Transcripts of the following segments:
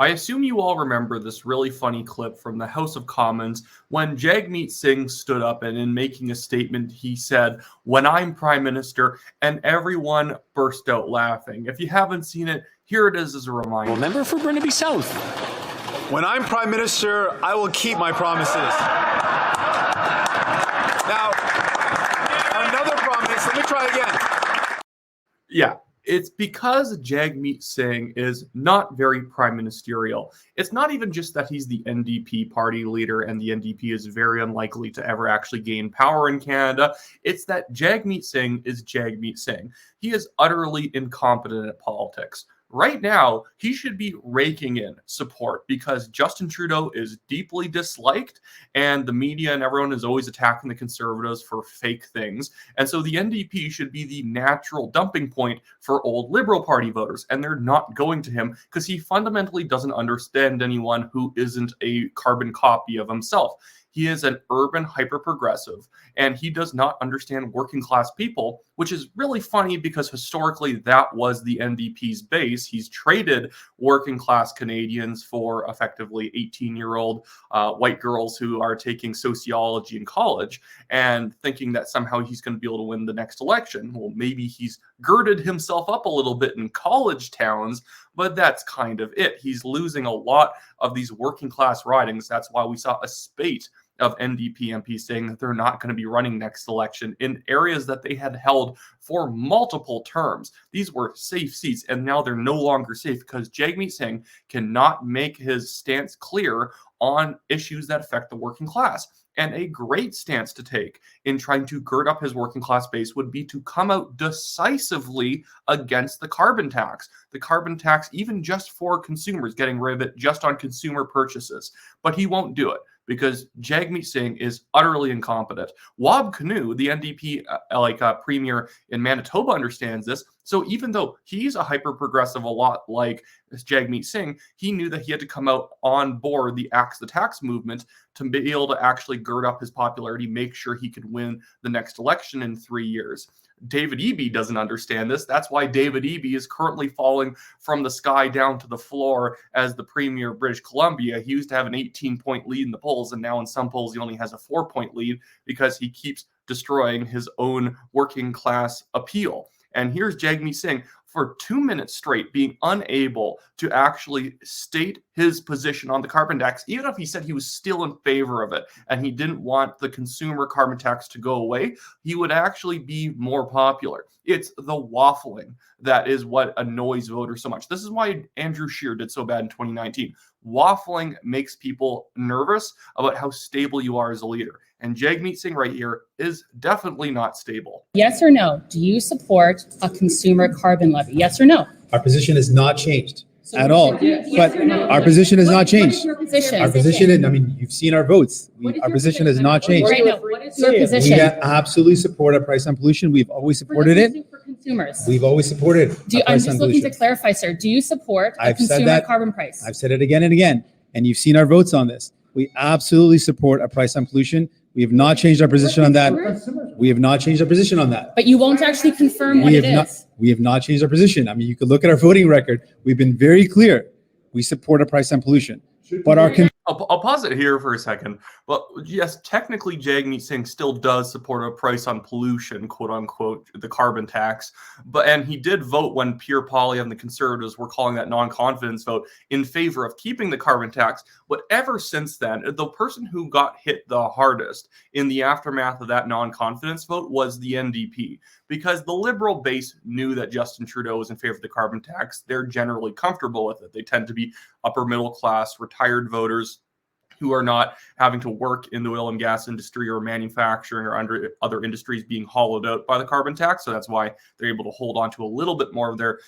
I assume you all remember this really funny clip from the House of Commons when Jagmeet Singh stood up and in making a statement, he said, "When I'm Prime Minister," and everyone burst out laughing. If you haven't seen it, here it is as a reminder. Member for Burnaby South. When I'm Prime Minister, I will keep my promises. Now, another promise, let me try again. Yeah. It's because Jagmeet Singh is not very prime ministerial. It's not even just that he's the NDP party leader and the NDP is very unlikely to ever actually gain power in Canada. It's that Jagmeet Singh is Jagmeet Singh. He is utterly incompetent at politics. Right now, he should be raking in support because Justin Trudeau is deeply disliked and the media and everyone is always attacking the Conservatives for fake things. And so the NDP should be the natural dumping point for old Liberal Party voters. And they're not going to him because he fundamentally doesn't understand anyone who isn't a carbon copy of himself. He is an urban hyper-progressive, and he does not understand working-class people, which is really funny because historically that was the NDP's base. He's traded working-class Canadians for effectively 18-year-old white girls who are taking sociology in college and thinking that somehow he's going to be able to win the next election. Well, maybe he's girded himself up a little bit in college towns, but that's kind of it. He's losing a lot of these working-class ridings. That's why we saw a spate of NDP MPs saying that they're not going to be running next election in areas that they had held for multiple terms. These were safe seats, and now they're no longer safe because Jagmeet Singh cannot make his stance clear on issues that affect the working class. And a great stance to take in trying to gird up his working class base would be to come out decisively against the carbon tax. The carbon tax, even just for consumers, getting rid of it just on consumer purchases. But he won't do it because Jagmeet Singh is utterly incompetent. Wab Kinew, the NDP premier in Manitoba, understands this. So even though he's a hyper-progressive, a lot like Jagmeet Singh, he knew that he had to come out on board the Axe the Tax movement to be able to actually gird up his popularity, make sure he could win the next election in 3 years. David Eby doesn't understand this. That's why David Eby is currently falling from the sky down to the floor as the premier of British Columbia. He used to have an 18-point lead in the polls, and now in some polls he only has a 4-point lead because he keeps destroying his own working class appeal. And here's Jagmeet Singh for 2 minutes straight being unable to actually state his position on the carbon tax, even if he said he was still in favor of it and he didn't want the consumer carbon tax to go away, he would actually be more popular. It's the waffling that is what annoys voters so much. This is why Andrew Scheer did so bad in 2019. Waffling makes people nervous about how stable you are as a leader. And Jagmeet Singh right here is definitely not stable. Yes or no? Do you support a consumer carbon levy? Yes or no? Our position has not changed at all. Yes But or no? our position has not changed. What is your position? Our position, I mean, you've seen our votes. Our position has not changed. Right now, what is your We position? absolutely support a price on pollution. We've always supported it. For consumers. We've always supported I'm just looking to clarify, sir. Do you support a I've said consumer that. carbon price? I've said it again and again, and you've seen our votes on this. We absolutely support a price on pollution. We have not changed our position on that. We have not changed our position on that. But you won't actually confirm what it is. We have not changed our position. I mean, you could look at our voting record. We've been very clear. We support a price on pollution. But I'll pause it here for a second. But yes, technically Jagmeet Singh still does support a price on pollution, quote unquote, the carbon tax. And he did vote when Pierre Poilievre and the Conservatives were calling that non-confidence vote in favor of keeping the carbon tax. But ever since then, the person who got hit the hardest in the aftermath of that non-confidence vote was the NDP. Because the Liberal base knew that Justin Trudeau was in favor of the carbon tax. They're generally comfortable with it. They tend to be upper middle class, retired voters who are not having to work in the oil and gas industry or manufacturing or under other industries being hollowed out by the carbon tax. So that's why they're able to hold on to a little bit more of their,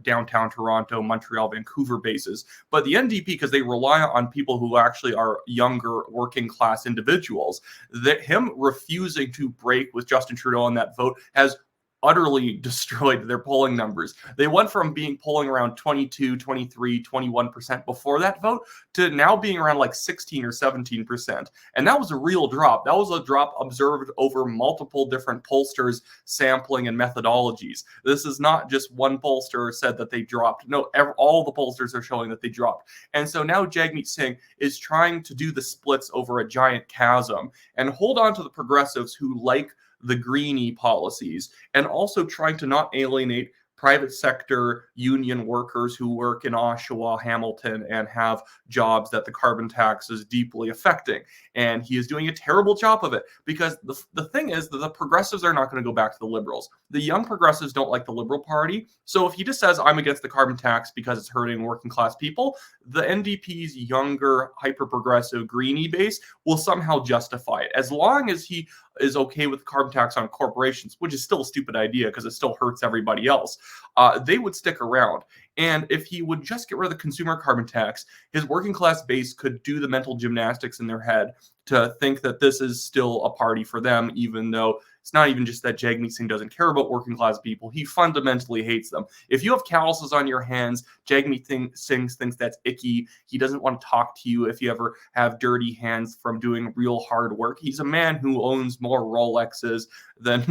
downtown Toronto, Montreal, Vancouver bases. But the NDP, because they rely on people who actually are younger working class individuals, that him refusing to break with Justin Trudeau on that vote has utterly destroyed their polling numbers. They went from polling around 22, 23, 21% before that vote to now being around like 16 or 17%. And that was a real drop. That was a drop observed over multiple different pollsters, sampling and methodologies. This is not just one pollster said that they dropped. No, all the pollsters are showing that they dropped. And so now Jagmeet Singh is trying to do the splits over a giant chasm and hold on to the progressives who like the greenie policies, and also trying to not alienate private sector union workers who work in Oshawa, Hamilton, and have jobs that the carbon tax is deeply affecting. And he is doing a terrible job of it, because the thing is that the progressives are not going to go back to the liberals. The young progressives don't like the Liberal Party. So if he just says, I'm against the carbon tax because it's hurting working class people, the NDP's younger, hyper-progressive greenie base will somehow justify it. As long as he is okay with the carbon tax on corporations, which is still a stupid idea because it still hurts everybody else, they would stick around. And if he would just get rid of the consumer carbon tax, his working class base could do the mental gymnastics in their head to think that this is still a party for them, even though it's not even just that Jagmeet Singh doesn't care about working class people. He fundamentally hates them. If you have calluses on your hands, Jagmeet Singh thinks that's icky. He doesn't want to talk to you if you ever have dirty hands from doing real hard work. He's a man who owns more Rolexes than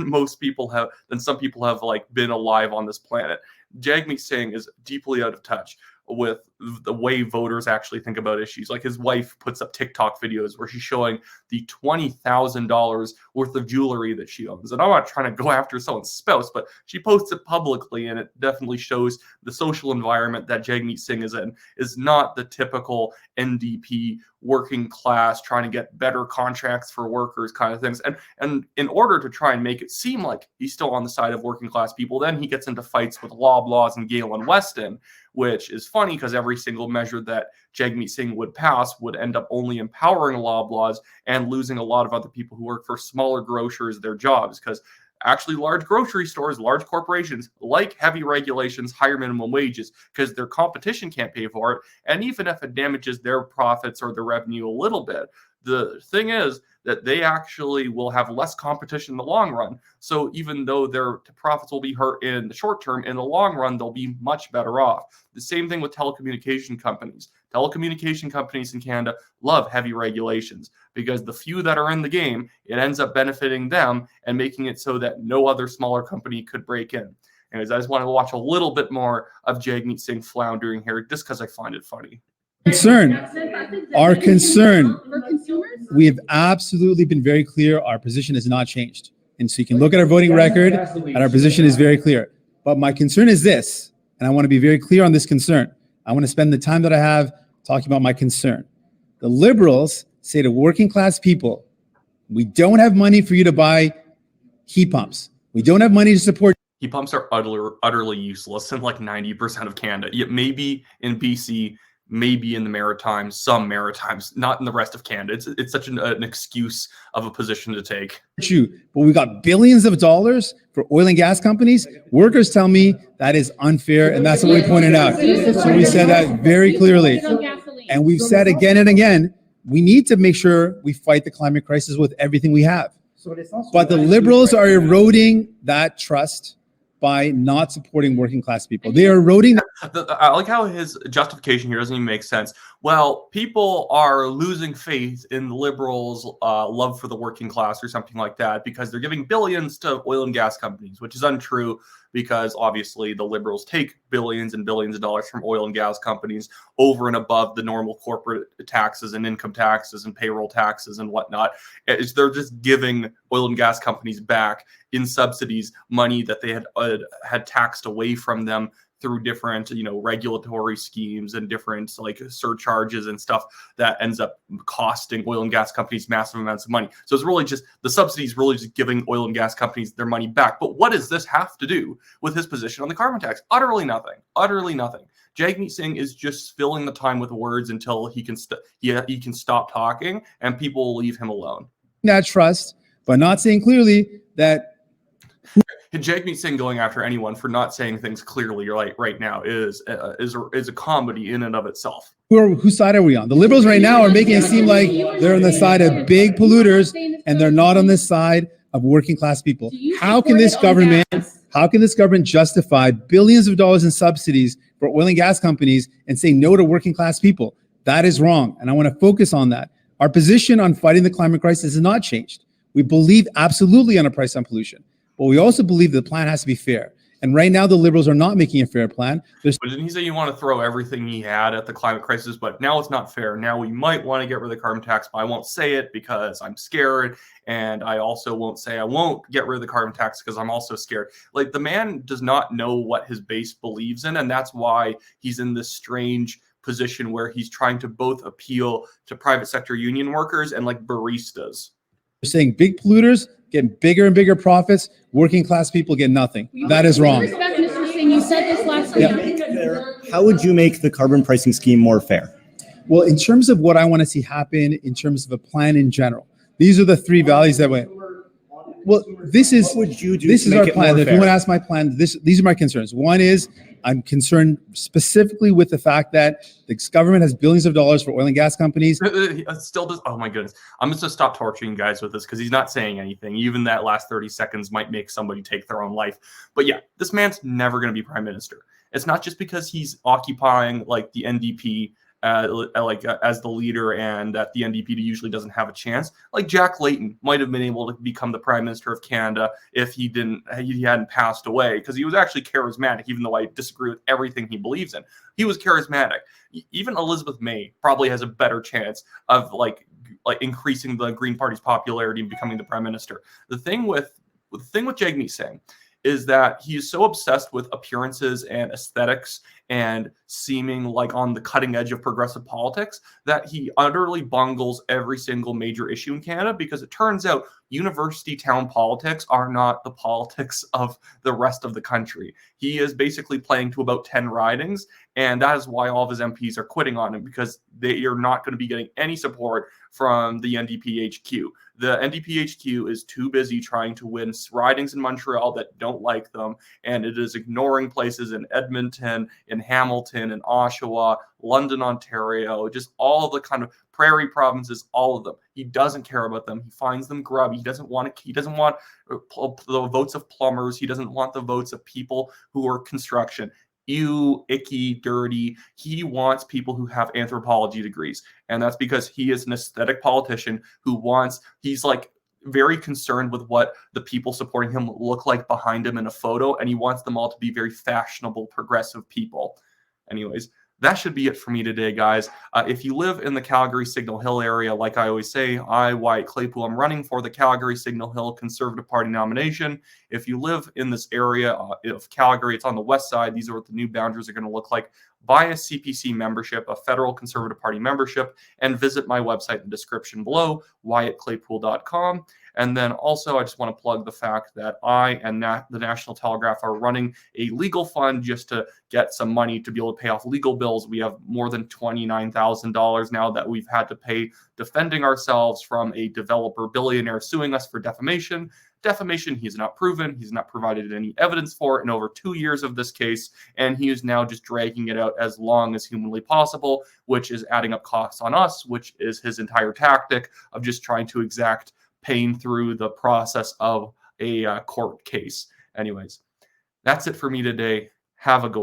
some people have like been alive on this planet. Jagmeet Singh is deeply out of touch with the way voters actually think about issues. Like, his wife puts up TikTok videos where she's showing the $20,000 worth of jewelry that she owns. And I'm not trying to go after someone's spouse, but she posts it publicly, and it definitely shows the social environment that Jagmeet Singh is in is not the typical NDP working class trying to get better contracts for workers kind of things. And in order to try and make it seem like he's still on the side of working class people, then he gets into fights with Loblaws and Galen Weston, which is funny because every single measure that Jagmeet Singh would pass would end up only empowering Loblaws and losing a lot of other people who work for smaller grocers their jobs, because actually large grocery stores, large corporations like heavy regulations, higher minimum wages, because their competition can't pay for it. And even if it damages their profits or their revenue a little bit, the thing is that they actually will have less competition in the long run. So even though their profits will be hurt in the short term, in the long run, they'll be much better off. The same thing with telecommunication companies. Telecommunication companies in Canada love heavy regulations because the few that are in the game, it ends up benefiting them and making it so that no other smaller company could break in. Anyways, I just want to watch a little bit more of Jagmeet Singh floundering here just because I find it funny. Our concern, we have absolutely been very clear. Our position has not changed. And so you can look at our voting record and our position is very clear. But my concern is this, and I want to be very clear on this concern. I want to spend the time that I have talking about my concern. The Liberals say to working class people, we don't have money for you to buy heat pumps. We don't have money to support. Heat pumps are utterly useless in like 90% of Canada. Yet maybe in BC, maybe in the Maritimes, some Maritimes, not in the rest of Canada. It's such an excuse of a position to take. True, but we got billions of dollars for oil and gas companies. Workers tell me that is unfair, and that's what we pointed out. So we said that very clearly. And we've said again and again, we need to make sure we fight the climate crisis with everything we have. But the Liberals are eroding that trust by not supporting working class people. They are eroding. I like how his justification here doesn't even make sense. Well, people are losing faith in the Liberals' love for the working class or something like that because they're giving billions to oil and gas companies, which is untrue because obviously the Liberals take billions and billions of dollars from oil and gas companies over and above the normal corporate taxes and income taxes and payroll taxes and whatnot. They're just giving oil and gas companies back in subsidies money that they had taxed away from them through different, regulatory schemes and different like surcharges and stuff that ends up costing oil and gas companies massive amounts of money. So it's really just the subsidies really just giving oil and gas companies their money back. But what does this have to do with his position on the carbon tax? Utterly nothing. Utterly nothing. Jagmeet Singh is just filling the time with words until he can stop talking and people will leave him alone. That trust, but not saying clearly that. Jagmeet Singh going after anyone for not saying things clearly right now is a comedy in and of itself. Whose side are we on? The Liberals right now are making it seem like they're on the side of big polluters and they're not on the side of working class people. How can this government How can this government justify billions of dollars in subsidies for oil and gas companies and say no to working class people? That is wrong. And I want to focus on that. Our position on fighting the climate crisis has not changed. We believe absolutely on a price on pollution, but we also believe the plan has to be fair. And right now, the Liberals are not making a fair plan. But didn't he say you want to throw everything he had at the climate crisis? But now it's not fair. Now we might want to get rid of the carbon tax, but I won't say it because I'm scared. And I also won't say I won't get rid of the carbon tax because I'm also scared. Like, the man does not know what his base believes in. And that's why he's in this strange position where he's trying to both appeal to private sector union workers and like baristas. They're saying big polluters get bigger and bigger profits. Working class people get nothing. That is wrong. Mr. Singh, you said this last week. How would you make the carbon pricing scheme more fair? Well, in terms of what I want to see happen, in terms of a plan in general, these are the three values that went. Well, this is What would you do this to is make our it plan. more If you fair? want to ask my plan, these are my concerns. One is I'm concerned specifically with the fact that the government has billions of dollars for oil and gas companies. He still does. Oh my goodness. I'm just going to stop torturing you guys with this because he's not saying anything. Even that last 30 seconds might make somebody take their own life. But yeah, this man's never going to be prime minister. It's not just because he's occupying like the NDP as the leader and that the NDP usually doesn't have a chance. Like Jack Layton might have been able to become the Prime Minister of Canada if he hadn't passed away, because he was actually charismatic, even though I disagree with everything he believes in. He was charismatic. Even Elizabeth May probably has a better chance of like increasing the Green Party's popularity and becoming the Prime Minister. The thing with Jagmeet Singh is that he is so obsessed with appearances and aesthetics and seeming like on the cutting edge of progressive politics that he utterly bungles every single major issue in Canada, because it turns out university town politics are not the politics of the rest of the country. He is basically playing to about 10 ridings, and that is why all of his MPs are quitting on him, because they are not going to be getting any support from the NDP HQ. The NDP HQ is too busy trying to win ridings in Montreal that don't like them, and it is ignoring places in Edmonton, in Hamilton, in Oshawa, London, Ontario, just all of the kind of prairie provinces, all of them. He doesn't care about them. He finds them grubby. He doesn't want the votes of plumbers. He doesn't want the votes of people who are construction. Ew, icky, dirty. He wants people who have anthropology degrees. And that's because he is an aesthetic politician he's like very concerned with what the people supporting him look like behind him in a photo. And he wants them all to be very fashionable, progressive people. Anyways, that should be it for me today, guys. If you live in the Calgary Signal Hill area, like I always say, Wyatt Claypool, I'm running for the Calgary Signal Hill Conservative Party nomination. If you live in this area of Calgary, it's on the west side. These are what the new boundaries are going to look like. Buy a CPC membership, a Federal Conservative Party membership, and visit my website in the description below, wyattclaypool.com. And then also, I just want to plug the fact that I and the National Telegraph are running a legal fund just to get some money to be able to pay off legal bills. We have more than $29,000 now that we've had to pay defending ourselves from a developer billionaire suing us for defamation. Defamation he's not proven. He's not provided any evidence for it in over 2 years of this case, and he is now just dragging it out as long as humanly possible, which is adding up costs on us, which is his entire tactic of just trying to exact pain through the process of a court case. Anyways, that's it for me today. Have a good one.